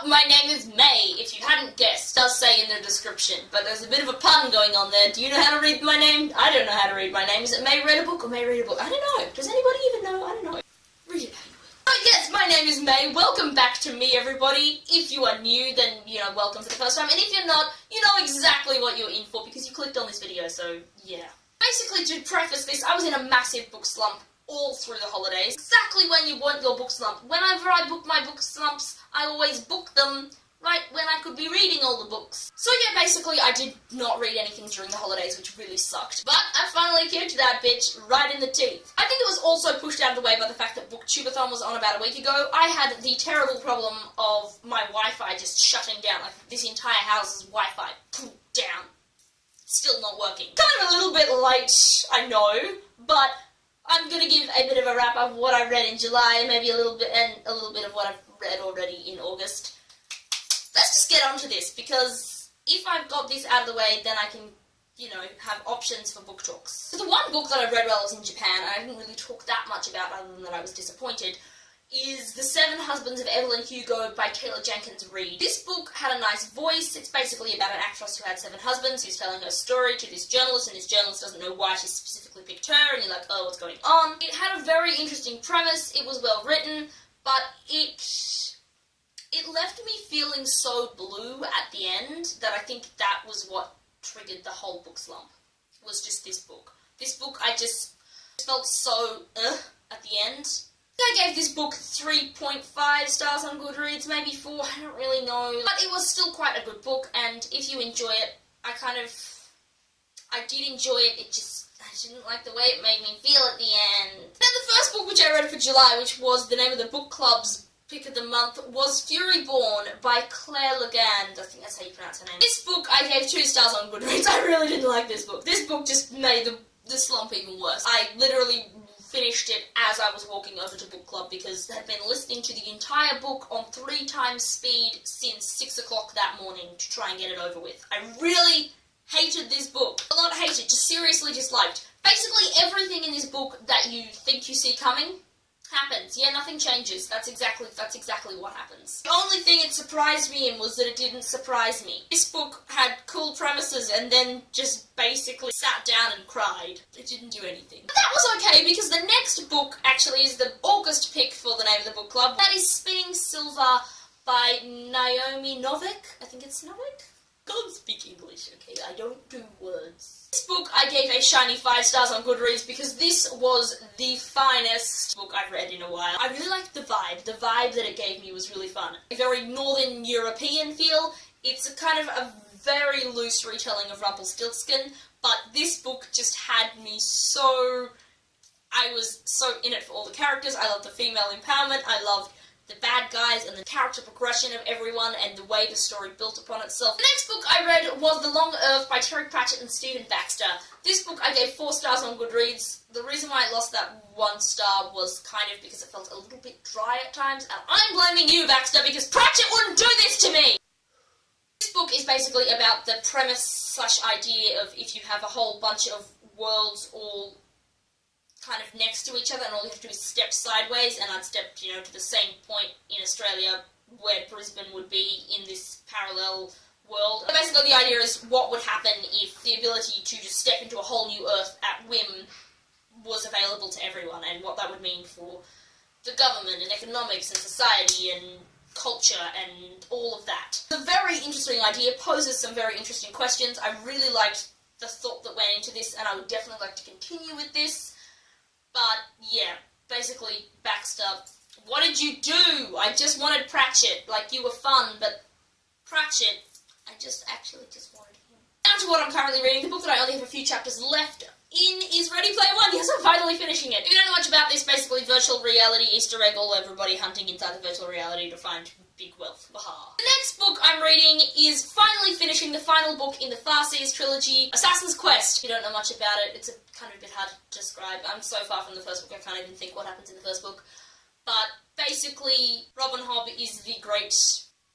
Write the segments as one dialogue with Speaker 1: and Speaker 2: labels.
Speaker 1: up? My name is May. If you hadn't guessed, it does say in the description, but there's a bit of a pun going on there. Do you know how to read my name? I don't know how to read my name. Is it May read a book or May read a book? I don't know. Does anybody even know? I don't know. Read it how you will. But yes, my name is May. Welcome back to me, everybody. If you are new, then, welcome for the first time. And if you're not, you know exactly what you're in for because you clicked on this video, so yeah. Basically, to preface this, I was in a massive book slump all through the holidays. Exactly when you want your book slump. Whenever I book my book slumps, I always book them right when I could be reading all the books. So yeah, basically I did not read anything during the holidays, which really sucked. But I finally kicked that bitch right in the teeth. I think it was also pushed out of the way by the fact that Booktubeathon was on about a week ago. I had the terrible problem of my Wi-Fi just shutting down. Like, this entire house's Wi-Fi down. Still not working. Kind of a little bit late, I know, but I'm gonna give a bit of a wrap of what I read in July, maybe a little bit of what I've read already in August. Let's just get on to this, because if I've got this out of the way, then I can, have options for book talks. So the one book that I read while I was in Japan, and I didn't really talk that much about other than that I was disappointed, is The 7 Husbands of Evelyn Hugo by Taylor Jenkins Reid. This book had a nice voice. It's basically about an actress who had 7 husbands who's telling her story to this journalist, and this journalist doesn't know why she specifically picked her, and you're like, oh, what's going on? It had a very interesting premise, it was well written, but it left me feeling so blue at the end that I think that was what triggered the whole book slump, was just this book. This book, I just felt so at the end. I gave this book 3.5 stars on Goodreads, maybe 4, I don't really know. But it was still quite a good book, and if you enjoy it, I did enjoy it, I didn't like the way it made me feel at the end. Then the first book which I read for July, which was the name of the book club's pick of the month, was Fury Born by Claire Legand. I think that's how you pronounce her name. This book I gave 2 stars on Goodreads. I really didn't like this book. This book just made the slump even worse. I literally finished it as I was walking over to book club because I had been listening to the entire book on 3 times speed since 6 o'clock that morning to try and get it over with. I really hated this book. Well, not hated, just seriously disliked. Basically everything in this book that you think you see coming happens. Yeah, nothing changes. That's exactly what happens. The only thing it surprised me in was that it didn't surprise me. This book had cool premises and then just basically sat down and cried. It didn't do anything. But that was okay because the next book actually is the August pick for the name of the book club. That is Spinning Sylva by Naomi Novik. I think it's Novik? Can't speak English, okay? I don't do words. This book I gave a shiny 5 stars on Goodreads because this was the finest book I've read in a while. I really liked the vibe. The vibe that it gave me was really fun. A very Northern European feel. It's a kind of a very loose retelling of Rumpelstiltskin, but this book just had me so... I was so in it for all the characters. I loved the female empowerment. I loved the bad guys and the character progression of everyone and the way the story built upon itself. The next book I read was The Long Earth by Terry Pratchett and Stephen Baxter. This book I gave 4 stars on Goodreads. The reason why I lost that 1 star was kind of because it felt a little bit dry at times, and I'm blaming you, Baxter, because Pratchett wouldn't do this to me! This book is basically about the premise/idea of if you have a whole bunch of worlds all kind of next to each other, and all you have to do is step sideways, and I'd step, to the same point in Australia where Brisbane would be in this parallel world. But basically the idea is what would happen if the ability to just step into a whole new Earth at whim was available to everyone, and what that would mean for the government and economics and society and culture and all of that. It's a very interesting idea, poses some very interesting questions. I really liked the thought that went into this, and I would definitely like to continue with this. But, yeah, basically, Baxter, what did you do? I just wanted Pratchett. Like, you were fun, but Pratchett, I just wanted him. Now to what I'm currently reading. The book that I only have a few chapters left in is Ready Player One. Yes, I'm finally finishing it. If you don't know much about this, basically virtual reality, Easter egg, all everybody hunting inside the virtual reality to find big wealth. Waha. The next book I'm reading is finally finishing the final book in the Farseas trilogy, Assassin's Quest. If you don't know much about it, it's kind of a bit hard to describe. I'm so far from the first book, I can't even think what happens in the first book. But basically, Robin Hobb is the great,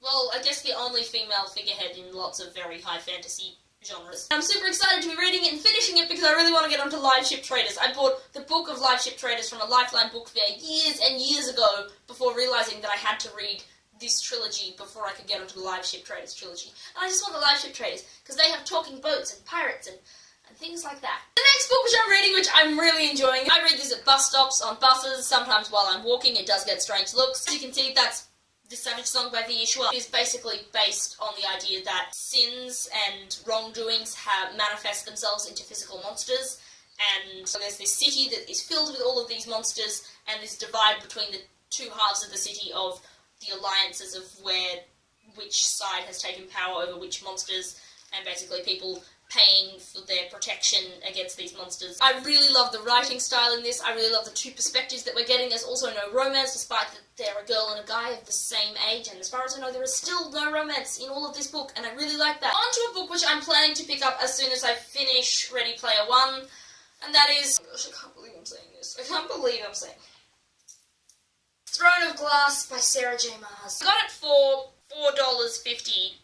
Speaker 1: well, I guess the only female figurehead in lots of very high fantasy genres. I'm super excited to be reading it and finishing it because I really want to get onto Live Ship Traders. I bought the book of Live Ship Traders from a Lifeline book fair years and years ago before realising that I had to read this trilogy before I could get onto the Live Ship Traders trilogy. And I just want the Live Ship Traders, because they have talking boats and pirates and things like that. The next book which I'm reading, which I'm really enjoying, I read this at bus stops, on buses, sometimes while I'm walking. It does get strange looks. As you can see, that's The Savage Song by V.E. Schwab. It is basically based on the idea that sins and wrongdoings manifest themselves into physical monsters, and so there's this city that is filled with all of these monsters, and this divide between the two halves of the city of the alliances of which side has taken power over which monsters, and basically people paying for their protection against these monsters. I really love the writing style in this. I really love the two perspectives that we're getting. There's also no romance, despite that they're a girl and a guy of the same age, and as far as I know, there is still no romance in all of this book, and I really like that. On to a book which I'm planning to pick up as soon as I finish Ready Player One, and that is... Oh gosh, I can't believe I'm saying this. I can't believe I'm saying Throne of Glass by Sarah J. Maas. I got it for $4.50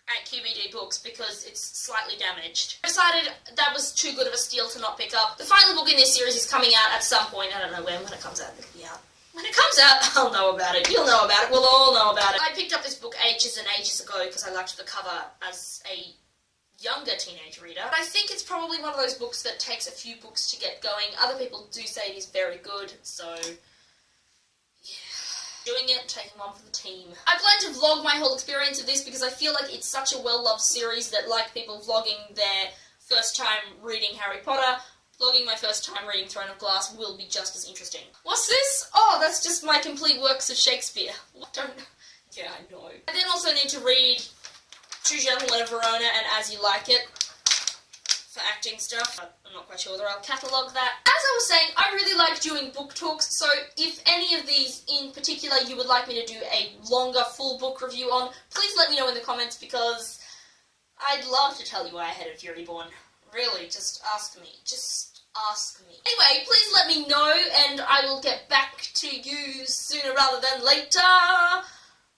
Speaker 1: at QBD Books because it's slightly damaged. I decided that was too good of a steal to not pick up. The final book in this series is coming out at some point. I don't know when it comes out. It'll be out. When it comes out, I'll know about it. You'll know about it. We'll all know about it. I picked up this book ages and ages ago because I liked the cover as a younger teenage reader. But I think it's probably one of those books that takes a few books to get going. Other people do say it is very good, so... doing it, taking one for the team. I plan to vlog my whole experience of this because I feel like it's such a well-loved series that, like people vlogging their first time reading Harry Potter, vlogging my first time reading Throne of Glass will be just as interesting. What's this? Oh, that's just my complete works of Shakespeare. Yeah, I know. I then also need to read Two Gentlemen of Verona and As You Like It for acting stuff. I'm not quite sure whether I'll catalogue that. As I was saying, I really like doing book talks, so if any of these in particular you would like me to do a longer full book review on, please let me know in the comments because I'd love to tell you why I hated Fury Born. Really, just ask me. Just ask me. Anyway, please let me know and I will get back to you sooner rather than later.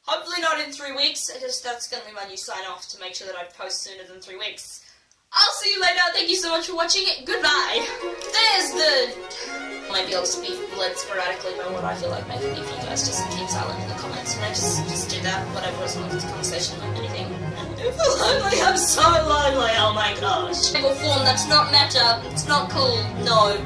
Speaker 1: Hopefully not in 3 weeks. That's going to be my new sign off to make sure that I post sooner than 3 weeks. I'll see you later. Thank you so much for watching it. Goodbye. There's the... Maybe I'll just be led sporadically by what I feel like making if you guys just keep silent in the comments. And I just do that, whatever, as long as it's a conversation, like anything. And I feel lonely. I'm so lonely. Oh my gosh. Form, that's not meta. It's not cool. No.